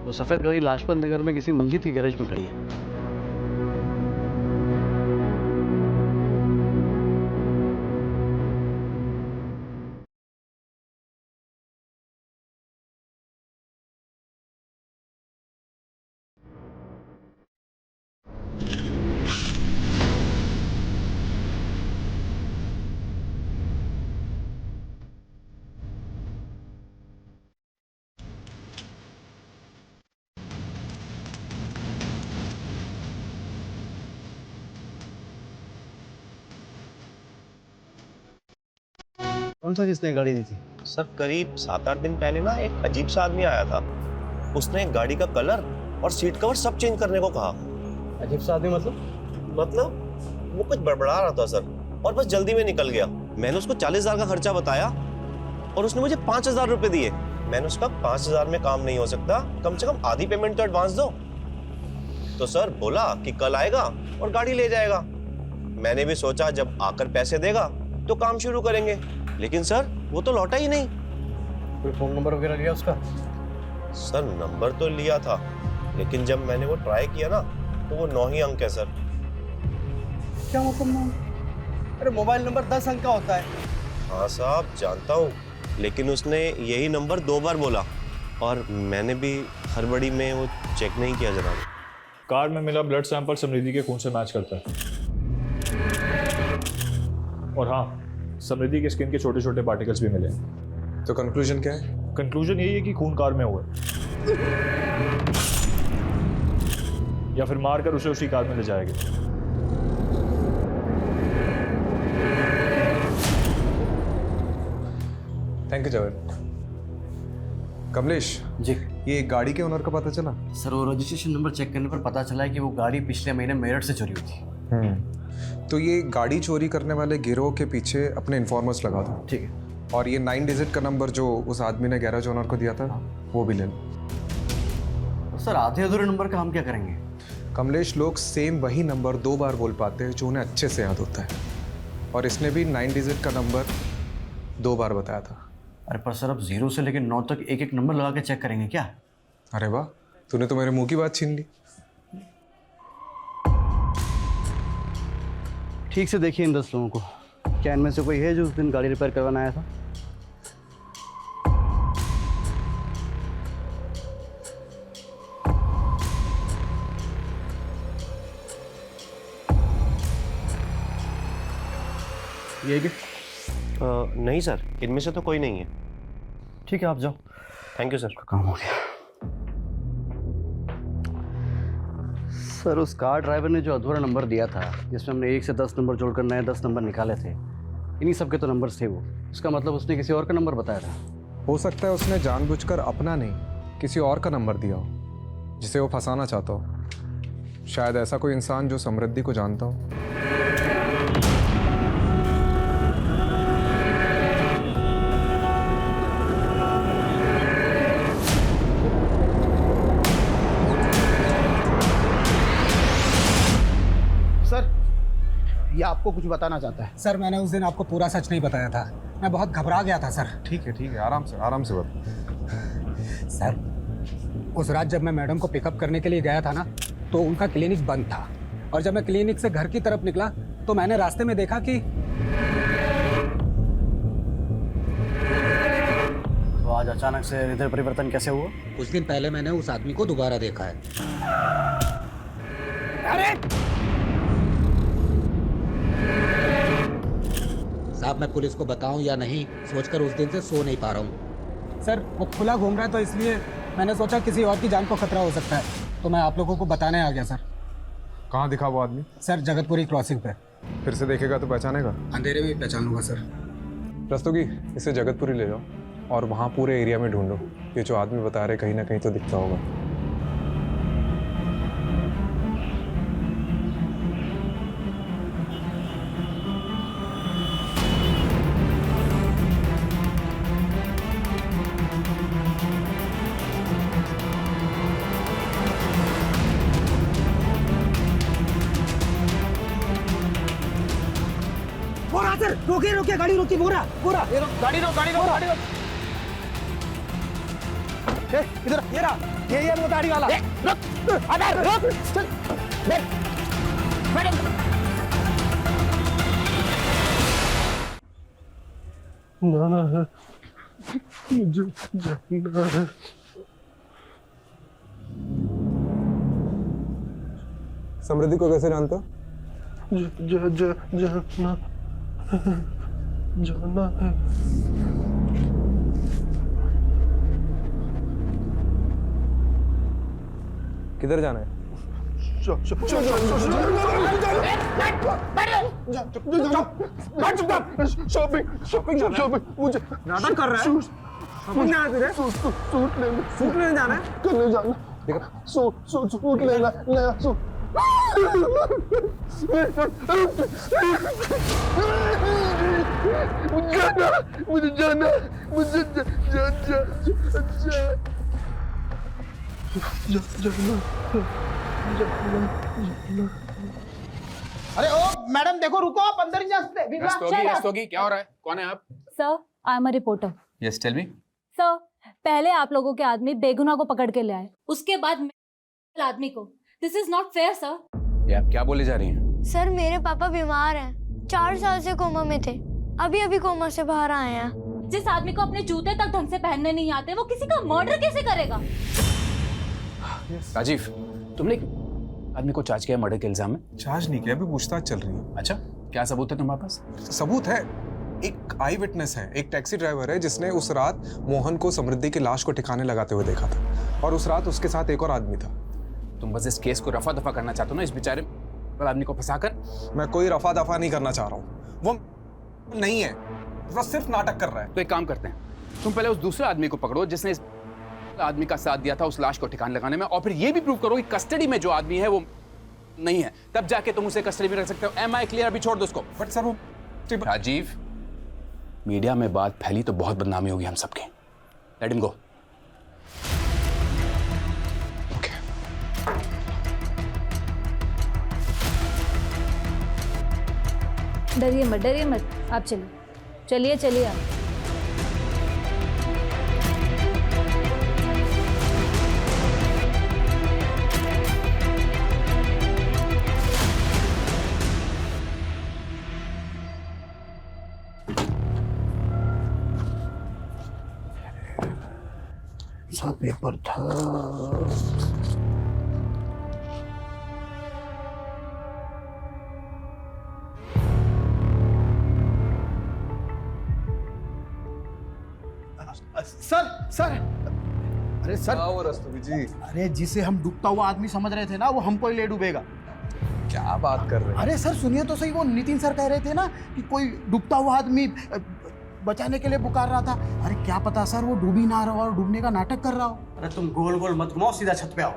वो सफेद गाड़ी लाजपत नगर में किसी मंजिल की गैरेज में खड़ी है। कौन सा जिसने गाड़ी दी थी? सर करीब 7-8 दिन पहले ना एक अजीब सा आदमी आया था, उसने गाड़ी का कलर और सीट कवर सब चेंज करने को कहा। अजीब सा आदमी मतलब? वो कुछ बड़बड़ा रहा था सर, और बस जल्दी में निकल गया। मैंने उसको 40,000 का खर्चा बताया और उसने मुझे 5,000 रुपए दिए। मैंने उसका 5,000 में काम नहीं हो सकता, कम से कम आधी पेमेंट तो एडवांस दो। तो सर बोला कि कल आएगा और गाड़ी ले जाएगा। मैंने भी सोचा जब आकर पैसे देगा तो काम शुरू करेंगे, लेकिन सर वो तो लौटा ही नहीं। कोई फोन नंबर वगैरह लिया उसका? सर नंबर तो लिया था, लेकिन जब मैंने वो ट्राई किया ना तो वो 9 ही अंक है सर। क्या मतलब? अरे मोबाइल नंबर 10 अंक का होता है। हाँ साहब जानता हूँ, लेकिन उसने यही नंबर 2 बार बोला और मैंने भी हड़बड़ी में वो चेक नहीं किया जनाब। कार में मिला ब्लड सैंपल समृद्धि के खून से मैच करता है। और हाँ, समृद्धि के स्किन के छोटे छोटे पार्टिकल्स भी मिले। तो कंक्लूजन क्या है? कंक्लूजन यही है कि खून कार में हुआ है, या फिर मारकर उसे उसी कार में ले जाएंगे। Thank you Javed. कमलेश जी, ये गाड़ी के ओनर का पता चला? सर वो रजिस्ट्रेशन नंबर चेक करने पर पता चला है कि वो गाड़ी पिछले महीने मेरठ से चोरी हुई थी। तो ये गाड़ी चोरी करने वाले गिरोह के पीछे अपने इन्फॉर्मर्स लगा दो। ठीक है। और ये 9 डिजिट का नंबर जो उस आदमी ने गैराज ओनर को दिया था वो भी ले लो। तो सर आधे अधूरे नंबर का हम क्या करेंगे? कमलेश, लोग सेम वही नंबर 2 बार बोल पाते हैं जो उन्हें अच्छे से याद होता है, और इसने भी 9 डिजिट का नंबर 2 बार बताया था। अरे पर सर अब 0 से लेकर 9 तक एक एक नंबर लगा के चेक करेंगे क्या? अरे वाह, तूने तो मेरे मुंह की बात छीन ली। ठीक से देखिए इन 10 लोगों को, क्या इनमें से कोई है जो उस दिन गाड़ी रिपेयर करवाना आया था? ये भी नहीं सर, इनमें से तो कोई नहीं है। ठीक है, आप जाओ। Thank you sir. काम हो गया। सर उस कार ड्राइवर ने जो अधूरा नंबर दिया था, जिसमें हमने 1 से 10 नंबर जोड़कर नए 10 नंबर निकाले थे, इन्हीं सब के तो नंबर्स थे वो। इसका मतलब उसने किसी और का नंबर बताया था। हो सकता है उसने जानबूझकर अपना नहीं किसी और का नंबर दिया हो, जिसे वो फंसाना चाहता हो। शायद ऐसा कोई इंसान जो समृद्धि को जानता हो। ये आपको कुछ बताना चाहता है। सर मैंने उस दिन आपको पूरा सच नहीं बताया था, मैं बहुत घबरा गया था सर। ठीक है, आराम से बता। सर उस रात जब मैं मैडम को पिकअप करने के लिए गया था ना, तो उनका क्लिनिक बंद था, और जब मैं क्लिनिक से घर की तरफ निकला तो मैंने रास्ते में देखा कि तो आज अचानक से हृदय परिवर्तन कैसे हुआ? कुछ दिन पहले मैंने उस आदमी को दोबारा देखा है। अरे साहब, मैं पुलिस को बताऊं या नहीं सोचकर उस दिन से सो नहीं पा रहा हूं। सर वो खुला घूम रहा है, तो इसलिए मैंने सोचा किसी और की जान को खतरा हो सकता है, तो मैं आप लोगों को बताने आ गया सर। कहाँ दिखा वो आदमी? सर जगतपुरी क्रॉसिंग पे। फिर से देखेगा तो पहचानेगा? अंधेरे में पहचान लूंगा सर। रस्तोगी, इसे जगतपुरी ले जाओ और वहाँ पूरे एरिया में ढूंढो। ये जो आदमी बता रहे कहीं ना कहीं तो दिखता होगा। रोकिए, गाड़ी रोकिए। बोरा गाड़ी रोक। इधर ये वो गाड़ी वाला। रुक, चल मैडम। जाना है, मुझे जाना है। समृद्धि को कैसे जानते हो? जाना है। किधर जाना है? शॉपिंग मुझे नाटक कर रहा है। शॉपिंग जाना है तुझे? सूट लेने जाना है। सूट लेना, नया सूट। मुझे जाना, मुझे अरे ओ मैडम देखो, रुको, आप अंदर नहीं जा सकते। रस्तोगी, क्या हो रहा है? कौन है आप? Sir I am a reporter. Yes tell me. Sir पहले आप लोगों के आदमी बेगुनाह को पकड़ के ले आए, उसके बाद आदमी को। This is not fair sir. ये आप क्या बोले जा रही हैं? सर मेरे पापा बीमार हैं, 4 साल से कोमा में थे, अभी अभी कोमा से बाहर आए हैं। जिस आदमी को अपने जूते तक ढंग से पहनने नहीं आते, वो किसी का मर्डर कैसे करेगा? राजीव, तुमने आदमी को चार्ज किया मर्डर के इल्जाम में? चार्ज नहीं किया, अभी पूछताछ चल रही है। अच्छा, क्या सबूत है तुम्हारे पास? सबूत है, एक आई विटनेस है, एक टैक्सी ड्राइवर है जिसने उस रात मोहन को समृद्धि की लाश को ठिकाने लगाते हुए देखा था, और उस रात उसके साथ एक और आदमी था। तुम बस इस केस को रफा दफा करना चाहते हो ना, इस बेचारे आदमी को फंसाकर? मैं कोई रफा दफा नहीं करना चाह रहा हूँ, वो नहीं है, वो सिर्फ नाटक कर रहा है। तो एक काम करते हैं, तुम पहले उस दूसरे आदमी को पकड़ो जिसने इस आदमी का साथ दिया था उस लाश को ठिकाने लगाने में, और फिर ये भी प्रूव करो कि कस्टडी में जो आदमी है वो नहीं है, तब जाके तुम उसे कस्टडी में रख सकते हो। Am I clear? अभी छोड़ दो उसको। बट सर वो राजीव, मीडिया में बात फैली तो बहुत बदनामी होगी हम सबके। Let him go. डरिए मत, आप चलिए आप। सा पेपर था। सर अरे सर, रस्तोगी जी, अरे जिसे हम डूबता हुआ आदमी समझ रहे थे ना, वो हमको ही ले डूबेगा। क्या बात कर रहे हैं? अरे सर सुनिए तो सही, वो नितिन सर कह रहे थे ना कि कोई डूबता हुआ आदमी बचाने के लिए पुकार रहा था। अरे क्या पता सर वो डूबी ना रहा और डूबने का नाटक कर रहा हो। अरे तुम गोल गोल मत घुमाओ, सीधा छत पे आओ।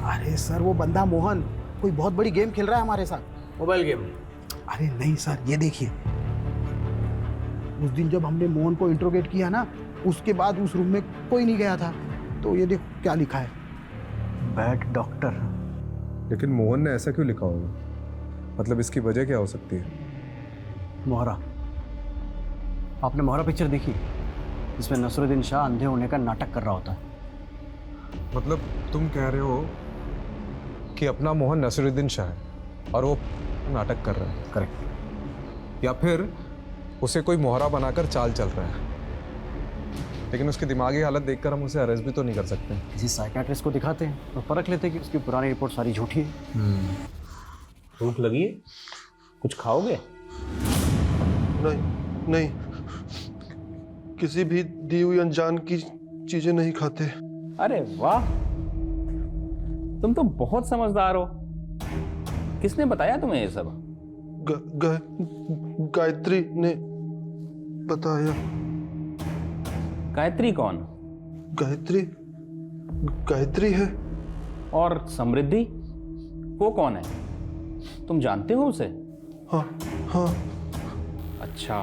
अरे सर वो बंदा मोहन कोई बहुत बड़ी गेम खेल रहा है हमारे साथ। Mobile game? अरे नहीं सर, ये देखिए, उस दिन जब हमने मोहन को इंट्रोगेट किया ना, उसके बाद उस रूम में कोई नहीं गया था। तो ये देखो क्या लिखा है, बैड डॉक्टर। लेकिन मोहन ने ऐसा क्यों लिखा होगा? मतलब इसकी वजह क्या हो सकती है? मोहरा, आपने मोहरा पिक्चर देखी जिसमें नसरुद्दीन शाह अंधे होने का नाटक कर रहा होता है? मतलब तुम कह रहे हो कि अपना मोहन नसरुद्दीन शाह है और वो नाटक कर रहा है? करेक्ट। या फिर उसे कोई मोहरा बनाकर चाल चल रहा है, लेकिन उसकी दिमागी हालत देखकर हम उसे अरेस्ट भी तो नहीं कर सकते। किसी साइकियाट्रिस्ट को दिखाते हैं तो परख लेते हैं कि उसकी पुरानी रिपोर्ट सारी झूठी है। भूख लगी है, कुछ खाओगे? नहीं, किसी भी दी हुई अनजान की चीजें नहीं खाते। अरे वाह, तुम तो बहुत समझदार हो। किसने बताया तुम्हें ये सब? गायत्री ने बताया। गायत्री कौन? गायत्री है। और समृद्धि, वो कौन है? तुम जानते हो उसे? हाँ। अच्छा,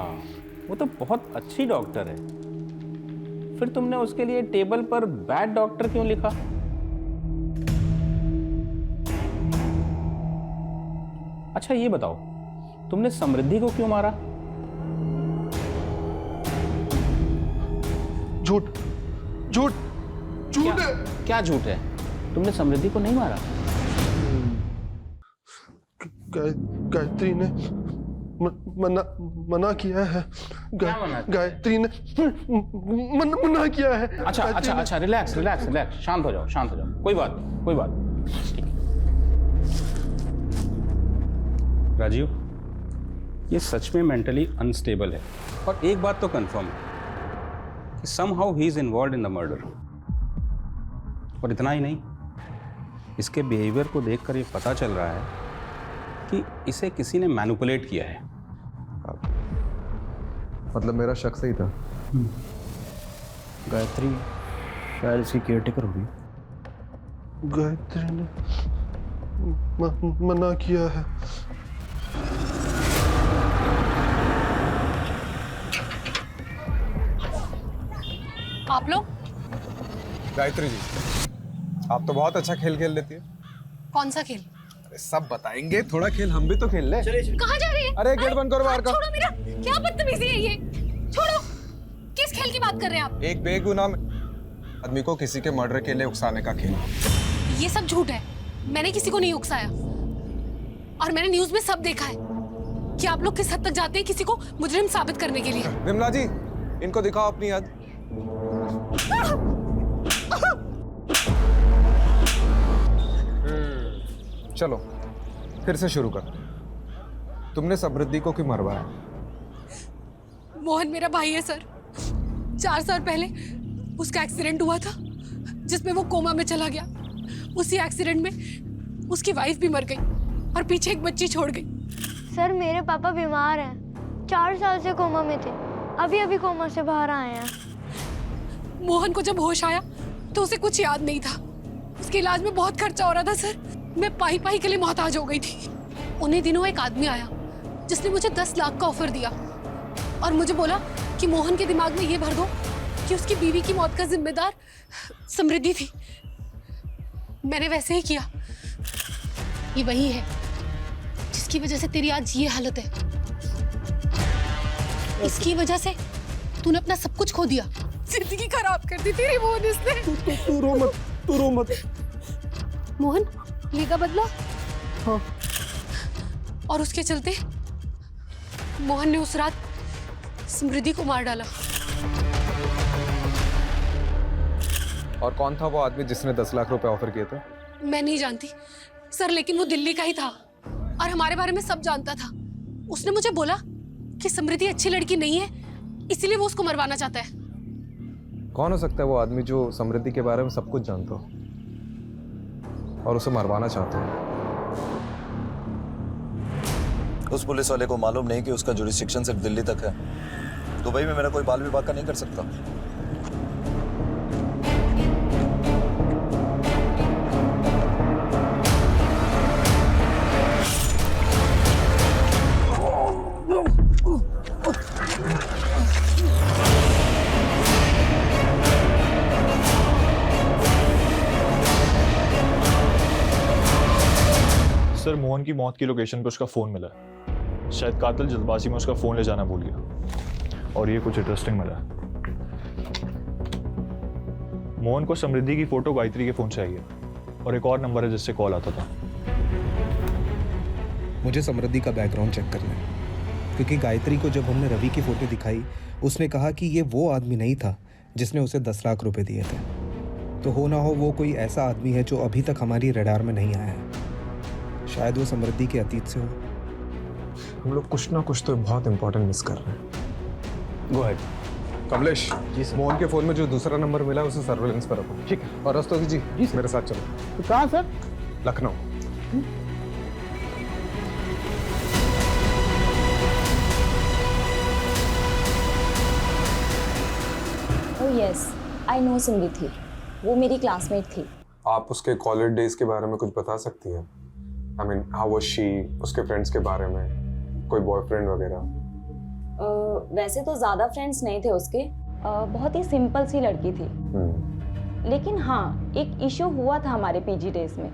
वो तो बहुत अच्छी डॉक्टर है। फिर तुमने उसके लिए टेबल पर बैड डॉक्टर क्यों लिखा? अच्छा ये बताओ, तुमने समृद्धि को क्यों मारा? झूठ है। क्या झूठ है? तुमने समृद्धि को नहीं मारा? गायत्री ने मना किया है। गायत्री ने मना किया है। अच्छा, रिलैक्स, शांत हो जाओ। कोई बात नहीं। ठीक है राजीव, ये सच में मेंटली अनस्टेबल है, और एक बात तो कंफर्म है कि somehow he is involved in the murder. और इतना ही नहीं, इसके बिहेवियर को देखकर ये पता चल रहा है कि इसे किसी ने मैनिपुलेट किया है। मतलब मेरा शक सही था। गायत्री शायद इसकी केयरटेकर होगी। गायत्री ने मना किया है। आप लोग गायत्री जी, आप तो बहुत अच्छा खेल खेल लेती है। कौन सा खेल? अरे सब बताएंगे, थोड़ा खेल हम भी तो खेल ले। कहाँ जा रही है? अरे गेट बंद करो बाहर का। छोड़ो मेरा, क्या बदतमीजी है ये? छोड़ो। किस खेल की बात कर रहे हैं आप? एक बेगुनाह आदमी को किसी के मर्डर के लिए उकसाने का खेल। ये सब झूठ है। मैंने किसी को नहीं उकसाया और मैंने न्यूज़ में सब देखा है कि आप लोग किस हद तक जाते हैं किसी को मुजरिम साबित करने के लिए। विमला जी, इनको दिखाओ अपनी याद। चलो फिर से शुरू कर। तुमने समृद्धि को क्यों मरवाया? मोहन मेरा भाई है सर। 4 साल पहले उसका एक्सीडेंट हुआ था जिसमें वो कोमा में चला गया। उसी एक्सीडेंट में उसकी वाइफ भी मर गई और पीछे एक बच्ची छोड़ गई। सर मेरे पापा बीमार हैं, 4 साल से कोमा में थे, अभी अभी कोमा से बाहर आए हैं। मोहन को जब होश आया तो उसे कुछ याद नहीं था। उसके इलाज में बहुत खर्चा हो रहा था सर। मैं पाई के लिए मोहताज हो गई थी। उन्हीं दिनों एक आदमी आया जिसने मुझे 10 लाख का ऑफर दिया और मुझे बोला कि मोहन के दिमाग में ये भर दो कि उसकी बीवी की मौत का जिम्मेदार समृद्धि थी। मैंने वैसे ही किया। ये वही है जिसकी वजह से तेरी आज ये हालत है। इसकी वजह से तूने अपना सब कुछ खो दिया। जिंदगी खराब कर दी तेरी मोहन इसने। तू रो मत, तू रो मत। मोहन लेगा बदला? हाँ। और उसके चलते मोहन ने उस रात समृद्धि को मार डाला। और कौन था वो आदमी जिसने 10 लाख रुपए ऑफर किए थे? मैं नहीं जानती सर, लेकिन वो दिल्ली का ही था और हमारे बारे में सब जानता था। उसने मुझे बोला कि समृद्धि अच्छी लड़की नहीं है, इसीलिए वो उसको मरवाना चाहता है। कौन हो सकता है वो आदमी जो समृद्धि के बारे में सब कुछ जानता हो और उसे मरवाना चाहता हो? उस पुलिस वाले को मालूम नहीं कि उसका जुरिस्डिक्शन सिर्फ दिल्ली तक है। दुबई में मेरा कोई बाल विभाग का नहीं कर सकता। सर, मोहन की मौत की लोकेशन पर उसका फोन मिला है। शायद कातिल जल्दबाजी में उसका फोन ले जाना भूल गया। और ये कुछ इंटरेस्टिंग मिला है। मोहन को समृद्धि की फोटो गायत्री के फोन से आई है और एक और नंबर है जिससे कॉल आता था। मुझे समृद्धि का बैकग्राउंड चेक करना है, क्योंकि गायत्री को जब हमने रवि की फोटो दिखाई उसने कहा कि ये वो आदमी नहीं था जिसने उसे 10 लाख रुपए दिए थे। तो हो ना हो वो कोई ऐसा आदमी है जो अभी तक हमारी रडार में नहीं आया है। शायद वो समृद्धि के अतीत से हो। हम लोग कुछ ना कुछ तो बहुत इंपॉर्टेंट मिस कर रहे हैं। Go ahead. Kamlesh ji sir, Mohan के फोन में जो दूसरा नंबर मिला है उसे सर्वेलेंस पर रखो। ठीक है। और रस्तोगी जी मेरे साथ चलो। तो कहाँ sir? Lucknow. Oh yes, I know Samriddhi. वो मेरी क्लासमेट थी। आप उसके कॉलेज डेज के बारे में कुछ बता सकती हैं? I mean how was she, उसके फ्रेंड्स के बारे में, कोई बॉयफ्रेंड वगैरह? वैसे तो ज़्यादा फ्रेंड्स नहीं थे उसके। बहुत ही सिंपल सी लड़की थी। लेकिन हाँ, एक इशू हुआ था हमारे पीजी डेज में।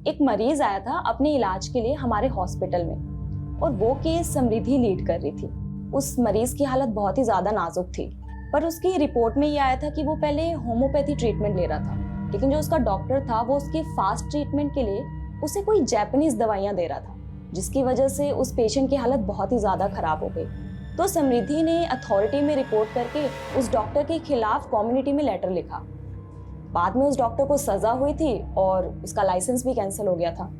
एक मरीज आया था अपने इलाज के लिए हमारे हॉस्पिटल में और वो केस समृद्धि लीड कर रही थी। उस मरीज की हालत बहुत ही ज़्यादा नाजुक थी, पर उसकी रिपोर्ट में ये आया था कि वो पहले होम्योपैथी ट्रीटमेंट ले रहा था, लेकिन जो उसका डॉक्टर था वो उसके फास्ट ट्रीटमेंट के लिए उसे कोई जापानीज दवाइयाँ दे रहा था, जिसकी वजह से उस पेशेंट की हालत बहुत ही ज़्यादा खराब हो गई। तो समृद्धि ने अथॉरिटी में रिपोर्ट करके उस डॉक्टर के खिलाफ कम्युनिटी में लेटर लिखा। बाद में उस डॉक्टर को सज़ा हुई थी और उसका लाइसेंस भी कैंसिल हो गया था।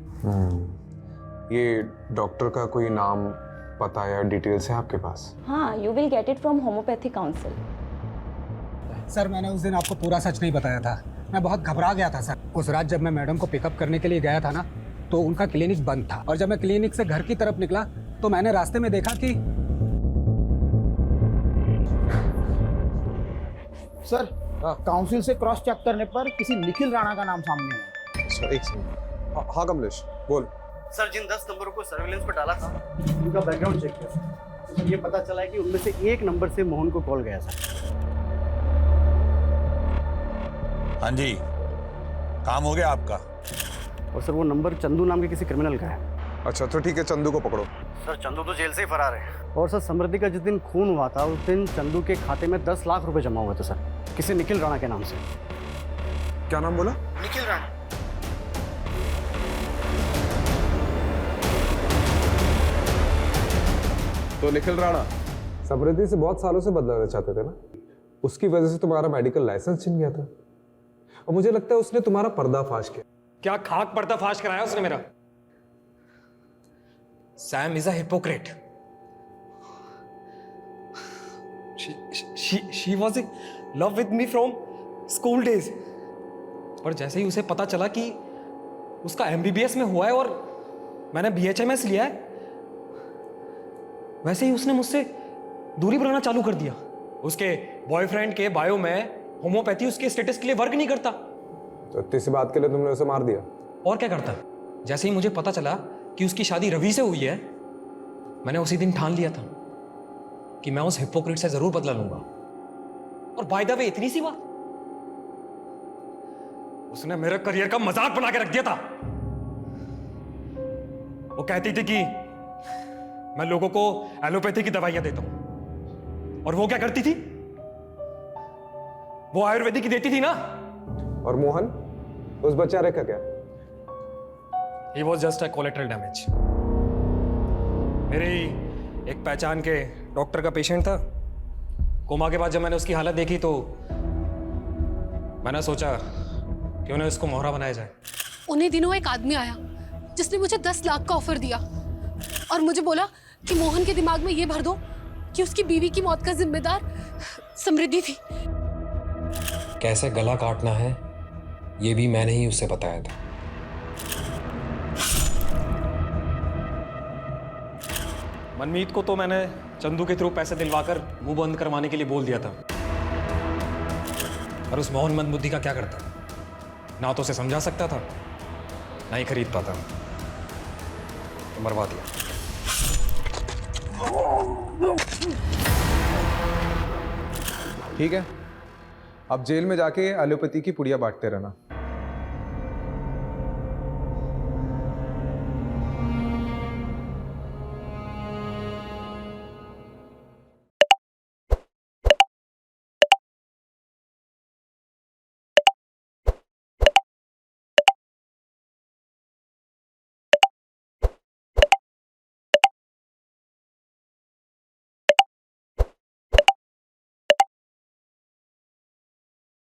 ये डॉक्टर का कोई नाम, पता या डिटेल्स है आपके पास? हाँ, you will get it from homeopathy council. Sir, मैंने उस दिन आपको पूरा सच नहीं बताया था। मैं बहुत घबरा गया था सर। उस रात जब मैं मैडम को पिकअप करने के लिए गया था ना, तो उनका क्लिनिक बंद था और जब मैं क्लिनिक से घर की तरफ निकला तो मैंने रास्ते में देखा कि सर, काउंसिल से क्रॉस चेक करने पर किसी निखिल राणा का नाम सामने आया। सर एक सेकंड। हाँ कमलेश बोल। सर जिन 10 नंबरों को सर्विलेंस पर डाला था उनका बैकग्राउंड चेक किया तो ये पता चला है कि उनमें से एक नंबर से मोहन को कॉल गया सर। हाँ जी, काम हो गया आपका। और सर वो नंबर चंदू नाम के किसी क्रिमिनल का है। अच्छा तो ठीक है, चंदू को पकड़ो। सर चंदू तो जेल से ही फरार है। और सर समृद्धि का जिस दिन खून हुआ था उस दिन चंदू के खाते में 10 लाख रुपए जमा हुए थे सर, किसी निखिल राणा के नाम से। क्या नाम बोला? निखिल राणा। तो निखिल राणा समृद्धि से बहुत सालों से बदलाना चाहते थे ना, उसकी वजह से तुम्हारा मेडिकल लाइसेंस छिन गया था और मुझे लगता है उसने तुम्हारा पर्दाफाश किया। क्या खाक पर्दाफाश कराया उसने मेरा? Sam is a hypocrite. She was in love with me from school days, पर जैसे ही उसे पता चला कि उसका MBBS में हुआ है और मैंने BHMS लिया है, वैसे ही उसने मुझसे दूरी बनाना चालू कर दिया। उसके बॉयफ्रेंड के बायो में होम्योपैथी उसके स्टेटस के लिए वर्क नहीं करता। तो इतनी सी बात के लिए तुमने उसे मार दिया? और क्या करता? जैसे ही मुझे पता चला कि उसकी शादी रवि से हुई है, मैंने उसी दिन ठान लिया था कि मैं उस हिपोक्रेट से जरूर बदला लूंगा। और बाय द वे इतनी सी बात, उसने मेरे करियर का मजाक बना के रख दिया था। वो कहती थी कि मैं लोगों को एलोपैथी की दवाइयां देता हूं, और वो क्या करती थी? वो आयुर्वेदिक की देती थी ना। और मोहन, उस बेचारे का क्या? He was just a collateral damage. मेरे एक पहचान के डॉक्टर का पेशेंट था। कोमा के बाद जब मैंने उसकी हालत देखी तो मैंने सोचा क्यों ना इसको मोहरा बनाया जाए। उन्हीं दिनों एक आदमी आया जिसने मुझे 10 लाख का ऑफर दिया और मुझे बोला कि मोहन के दिमाग में ये भर दो कि उसकी बीवी की मौत का जिम्मेदार समृद्धि थी। कैसे गला काटना है ये भी मैंने ही उसे बताया था। मनमीत को तो मैंने चंदू के थ्रू पैसे दिलवाकर मुंह बंद करवाने के लिए बोल दिया था, पर उस मोहन मंदबुद्धि का क्या करता? ना तो उसे समझा सकता था, ना ही खरीद पाता, तो मरवा दिया। ठीक है, अब जेल में जाके एलोपैथी की पुड़िया बांटते रहना।